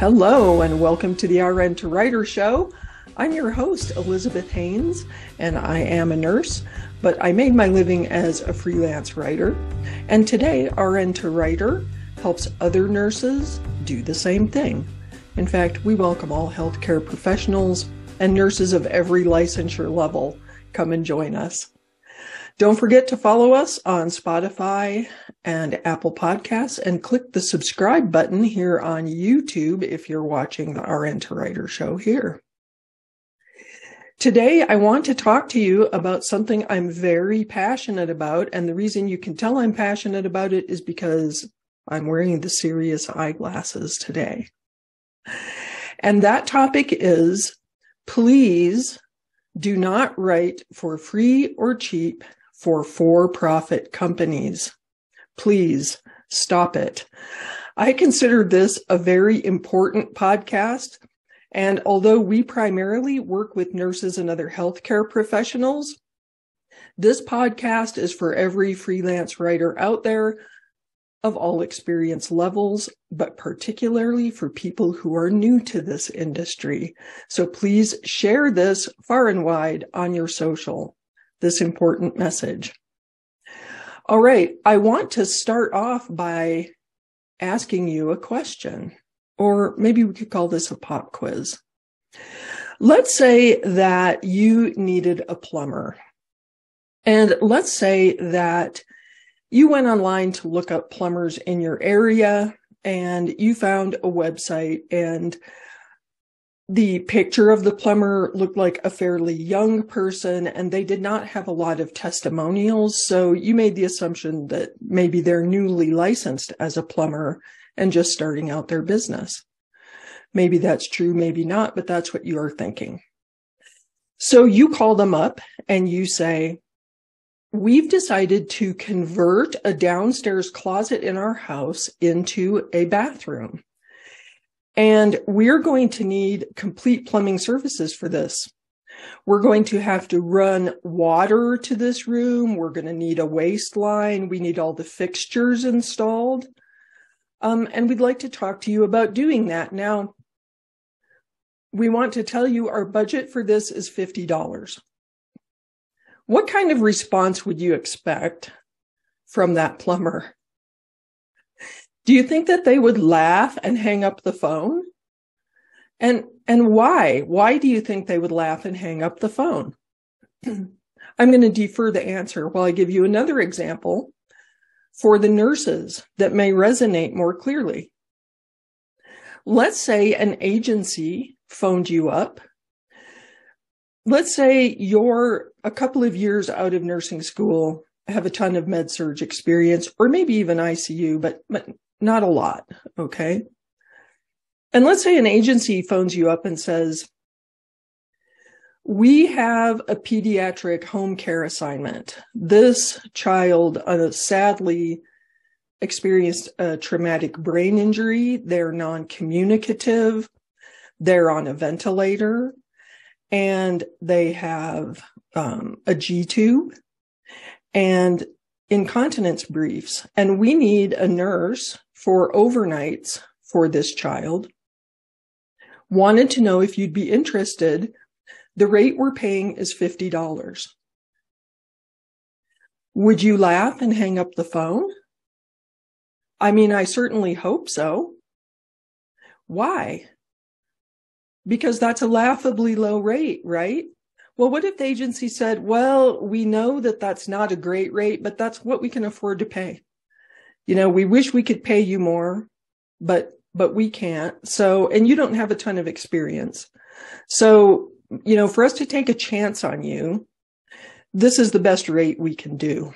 Hello and welcome to the RN to Writer show. I'm your host, Elizabeth Hanes, and I am a nurse, but I made my living as a freelance writer. And today, RN to Writer helps other nurses do the same thing. In fact, we welcome all healthcare professionals and nurses of every licensure level. Come and join us. Don't forget to follow us on Spotify and Apple Podcasts and click the subscribe button here on YouTube if you're watching the RN to Writer show here. Today, I want to talk to you about something I'm very passionate about, and the reason you can tell I'm passionate about it is because I'm wearing the serious eyeglasses today. And that topic is, please do not write for free or cheap for-profit companies. Please stop it. I consider this a very important podcast. And although we primarily work with nurses and other healthcare professionals, this podcast is for every freelance writer out there of all experience levels, but particularly for people who are new to this industry. So please share this far and wide on your social, this important message. All right, I want to start off by asking you a question, or maybe we could call this a pop quiz. Let's say that you needed a plumber, and let's say that you went online to look up plumbers in your area, and you found a website, and the picture of the plumber looked like a fairly young person, and they did not have a lot of testimonials. So you made the assumption that maybe they're newly licensed as a plumber and just starting out their business. Maybe that's true, maybe not, but that's what you are thinking. So you call them up and you say, we've decided to convert a downstairs closet in our house into a bathroom. And we're going to need complete plumbing services for this. We're going to have to run water to this room. We're going to need a waste line. We need all the fixtures installed. And we'd like to talk to you about doing that. Now, we want to tell you our budget for this is $50. What kind of response would you expect from that plumber? Do you think that they would laugh and hang up the phone? And why? Why do you think they would laugh and hang up the phone? I'm going to defer the answer while I give you another example for the nurses that may resonate more clearly. Let's say an agency phoned you up. Let's say you're a couple of years out of nursing school, have a ton of med-surg experience, or maybe even ICU, but not a lot, okay? And let's say an agency phones you up and says, we have a pediatric home care assignment. This child sadly experienced a traumatic brain injury. They're non-communicative. They're on a ventilator, and they have a G-tube and incontinence briefs. And we need a nurse for overnights for this child. Wanted to know if you'd be interested. The rate we're paying is $50. Would you laugh and hang up the phone? I mean, I certainly hope so. Why? Because that's a laughably low rate, right? Well, what if the agency said, well, we know that that's not a great rate, but that's what we can afford to pay. You know, we wish we could pay you more, but we can't. So, and you don't have a ton of experience. So, you know, for us to take a chance on you, this is the best rate we can do.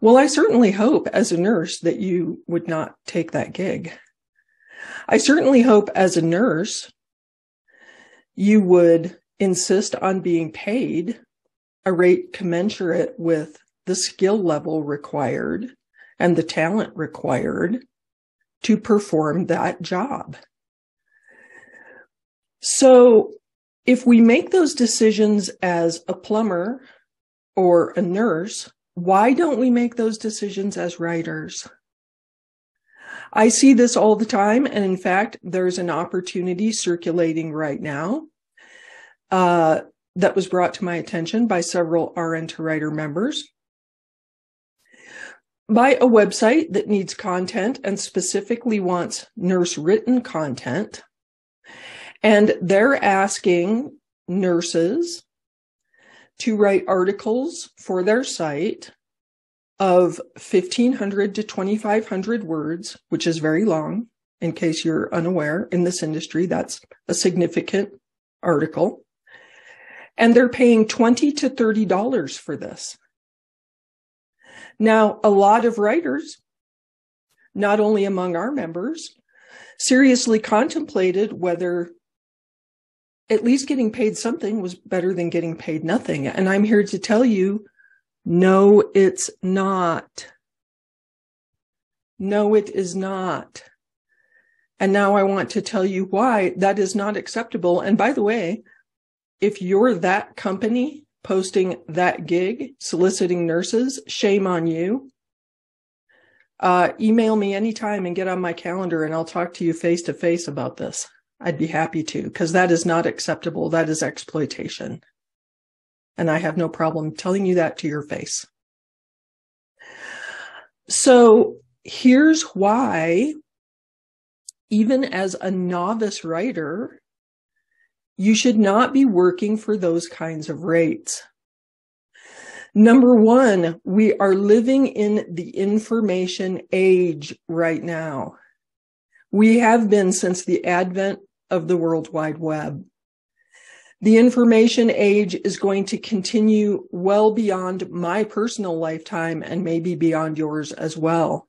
Well, I certainly hope as a nurse that you would not take that gig. I certainly hope as a nurse, you would insist on being paid a rate commensurate with the skill level required and the talent required to perform that job. So if we make those decisions as a plumber or a nurse, why don't we make those decisions as writers? I see this all the time. And in fact, there's an opportunity circulating right now that was brought to my attention by several RN to Writer members, by a website that needs content and specifically wants nurse written content. And they're asking nurses to write articles for their site of 1,500 to 2,500 words, which is very long. In case you're unaware, in this industry, that's a significant article. And they're paying $20 to $30 for this. Now, a lot of writers, not only among our members, seriously contemplated whether at least getting paid something was better than getting paid nothing. And I'm here to tell you, no, it's not. No, it is not. And now I want to tell you why that is not acceptable. And by the way, if you're that company posting that gig, soliciting nurses, shame on you. Email me anytime and get on my calendar and I'll talk to you face to face about this. I'd be happy to, because that is not acceptable. That is exploitation. And I have no problem telling you that to your face. So here's why, even as a novice writer, you should not be working for those kinds of rates. Number one, we are living in the information age right now. We have been since the advent of the World Wide Web. The information age is going to continue well beyond my personal lifetime and maybe beyond yours as well.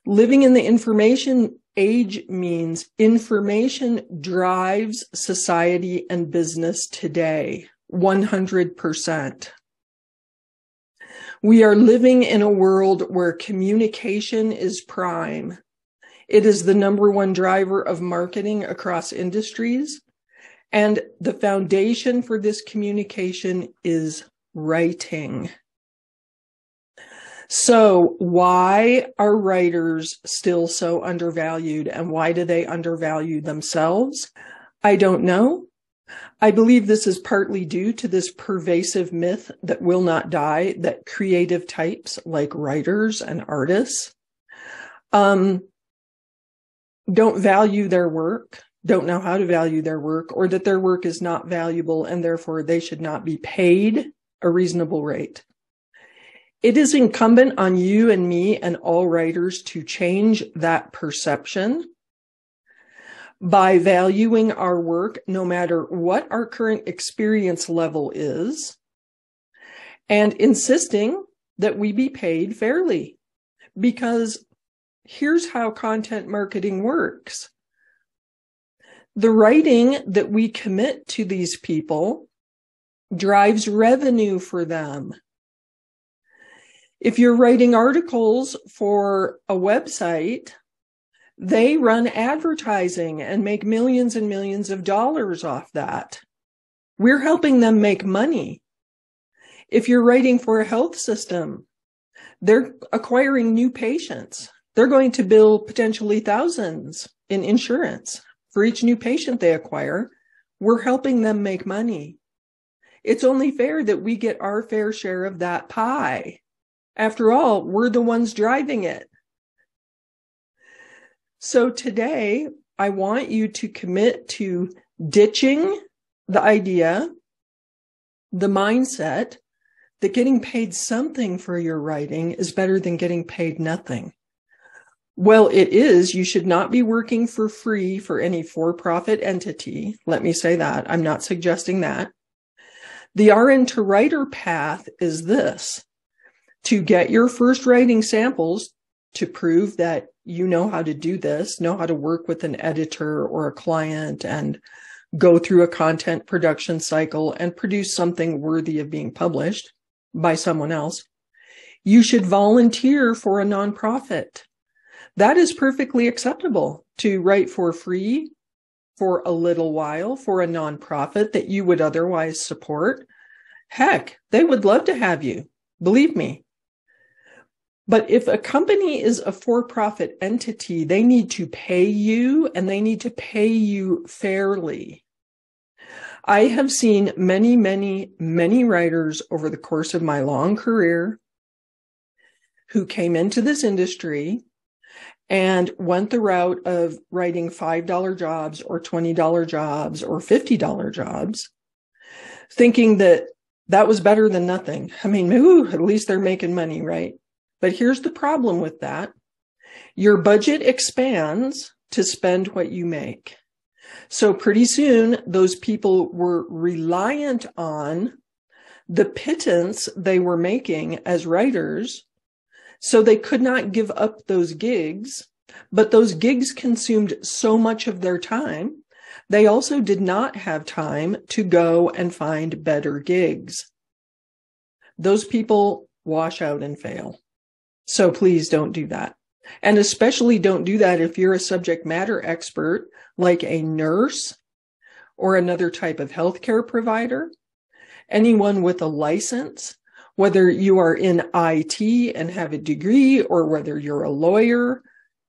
Living in the information age means information drives society and business today, 100%. We are living in a world where communication is prime. It is the number one driver of marketing across industries. And the foundation for this communication is writing. So why are writers still so undervalued, and why do they undervalue themselves? I don't know. I believe this is partly due to this pervasive myth that will not die, that creative types like writers and artists don't value their work, don't know how to value their work, or that their work is not valuable and therefore they should not be paid a reasonable rate. It is incumbent on you and me and all writers to change that perception by valuing our work no matter what our current experience level is, and insisting that we be paid fairly. Because here's how content marketing works. The writing that we commit to these people drives revenue for them. If you're writing articles for a website, they run advertising and make millions and millions of dollars off that. We're helping them make money. If you're writing for a health system, they're acquiring new patients. They're going to bill potentially thousands in insurance for each new patient they acquire. We're helping them make money. It's only fair that we get our fair share of that pie. After all, we're the ones driving it. So today, I want you to commit to ditching the idea, the mindset, that getting paid something for your writing is better than getting paid nothing. Well, it is. You should not be working for free for any for-profit entity. Let me say that. I'm not suggesting that. The RN to writer path is this: to get your first writing samples to prove that you know how to do this, know how to work with an editor or a client and go through a content production cycle and produce something worthy of being published by someone else. You should volunteer for a nonprofit. That is perfectly acceptable, to write for free for a little while for a nonprofit that you would otherwise support. Heck, they would love to have you. Believe me. But if a company is a for-profit entity, they need to pay you, and they need to pay you fairly. I have seen many, many, many writers over the course of my long career who came into this industry and went the route of writing $5 jobs or $20 jobs or $50 jobs, thinking that that was better than nothing. I mean, at least they're making money, right? But here's the problem with that. Your budget expands to spend what you make. So pretty soon, those people were reliant on the pittance they were making as writers. So they could not give up those gigs, but those gigs consumed so much of their time. They also did not have time to go and find better gigs. Those people wash out and fail. So please don't do that. And especially don't do that if you're a subject matter expert, like a nurse or another type of healthcare provider, anyone with a license, whether you are in IT and have a degree or whether you're a lawyer,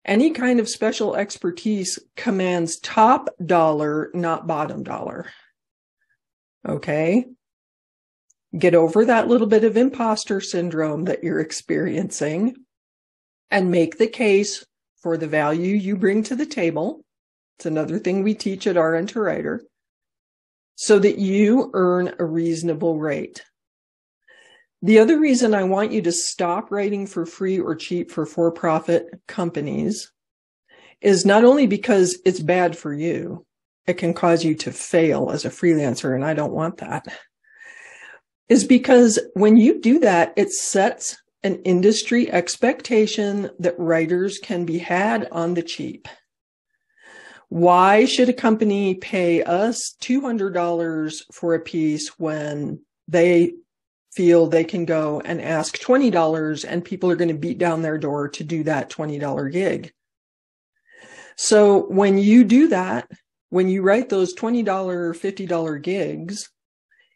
any kind of special expertise commands top dollar, not bottom dollar. Okay? Get over that little bit of imposter syndrome that you're experiencing and make the case for the value you bring to the table. It's another thing we teach at RN to Writer, so that you earn a reasonable rate. The other reason I want you to stop writing for free or cheap for-profit companies is not only because it's bad for you, it can cause you to fail as a freelancer, and I don't want that, is because when you do that, it sets an industry expectation that writers can be had on the cheap. Why should a company pay us $200 for a piece when they feel they can go and ask $20 and people are going to beat down their door to do that $20 gig? So when you do that, when you write those $20, $50 gigs,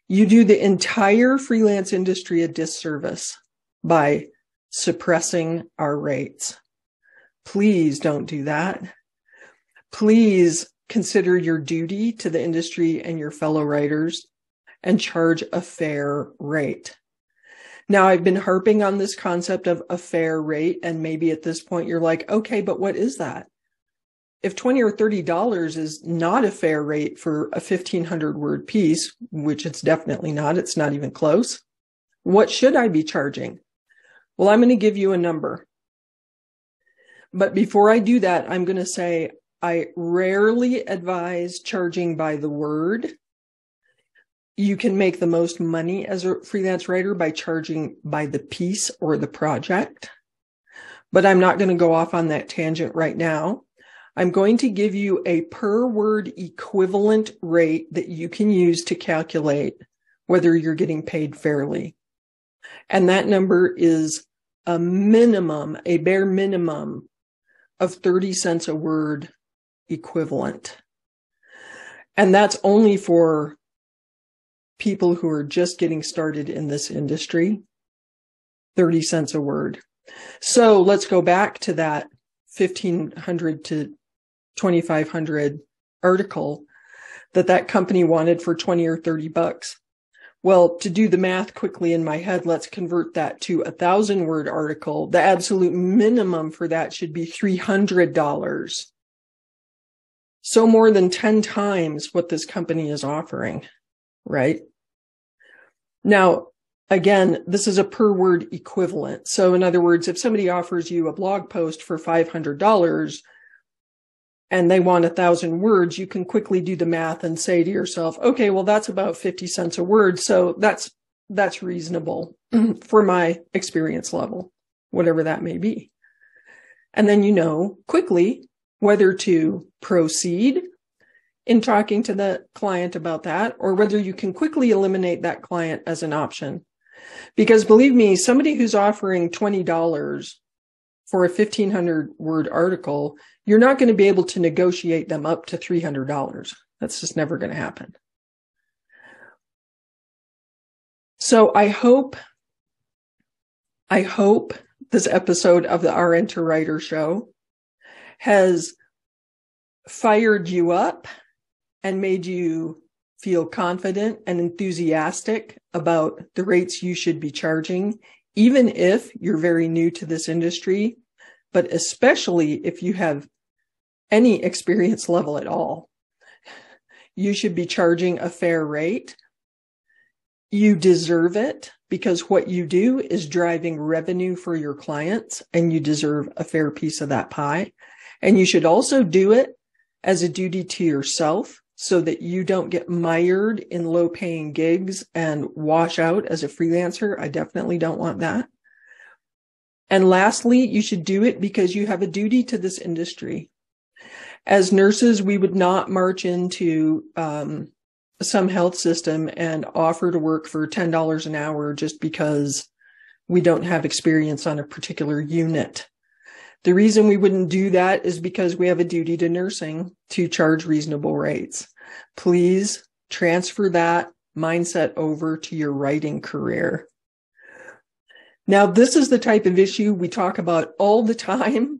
you do the entire freelance industry a disservice by suppressing our rates. Please don't do that. Please consider your duty to the industry and your fellow writers and charge a fair rate. Now, I've been harping on this concept of a fair rate, and maybe at this point you're like, okay, but what is that? If $20 or $30 is not a fair rate for a 1,500 word piece, which it's definitely not, it's not even close, what should I be charging? Well, I'm going to give you a number. But before I do that, I'm going to say I rarely advise charging by the word. You can make the most money as a freelance writer by charging by the piece or the project. But I'm not going to go off on that tangent right now. I'm going to give you a per word equivalent rate that you can use to calculate whether you're getting paid fairly. And that number is a minimum, a bare minimum of 30 cents a word equivalent. And that's only for people who are just getting started in this industry, 30 cents a word. So let's go back to that 1,500 to 2,500 article that company wanted for 20 or 30 bucks. Well, to do the math quickly in my head, let's convert that to a 1,000-word article. The absolute minimum for that should be $300. So more than 10 times what this company is offering, right? Now, again, this is a per word equivalent. So in other words, if somebody offers you a blog post for $500 and they want 1,000 words, you can quickly do the math and say to yourself, okay, well, that's about 50 cents a word. So that's reasonable for my experience level, whatever that may be. And then you know quickly whether to proceed in talking to the client about that, or whether you can quickly eliminate that client as an option. Because believe me, somebody who's offering $20 for a 1,500 word article, you're not going to be able to negotiate them up to $300. That's just never going to happen. So I hope this episode of the RN to Writer show has fired you up and made you feel confident and enthusiastic about the rates you should be charging, even if you're very new to this industry, but especially if you have any experience level at all. You should be charging a fair rate. You deserve it because what you do is driving revenue for your clients, and you deserve a fair piece of that pie. And you should also do it as a duty to yourself so that you don't get mired in low-paying gigs and wash out as a freelancer. I definitely don't want that. And lastly, you should do it because you have a duty to this industry. As nurses, we would not march into some health system and offer to work for $10 an hour just because we don't have experience on a particular unit. The reason we wouldn't do that is because we have a duty to nursing to charge reasonable rates. Please transfer that mindset over to your writing career. Now, this is the type of issue we talk about all the time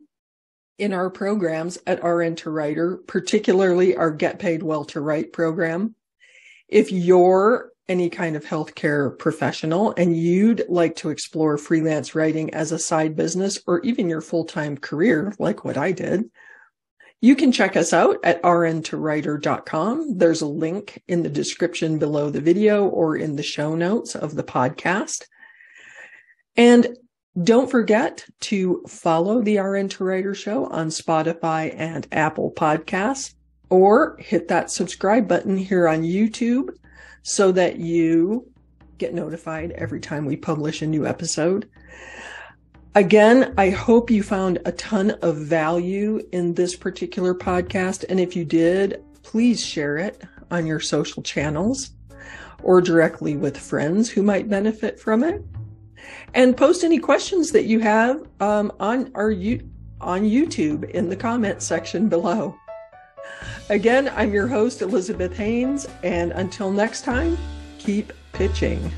in our programs at RN to Writer, particularly our Get Paid Well to Write program. If you're any kind of healthcare professional and you'd like to explore freelance writing as a side business or even your full-time career, like what I did, you can check us out at rntowriter.com. There's a link in the description below the video or in the show notes of the podcast. And don't forget to follow the RN to Writer show on Spotify and Apple Podcasts, or hit that subscribe button here on YouTube so that you get notified every time we publish a new episode. Again, I hope you found a ton of value in this particular podcast. And if you did, please share it on your social channels or directly with friends who might benefit from it. And post any questions that you have on YouTube in the comment section below. Again, I'm your host, Elizabeth Hanes, and until next time, keep pitching.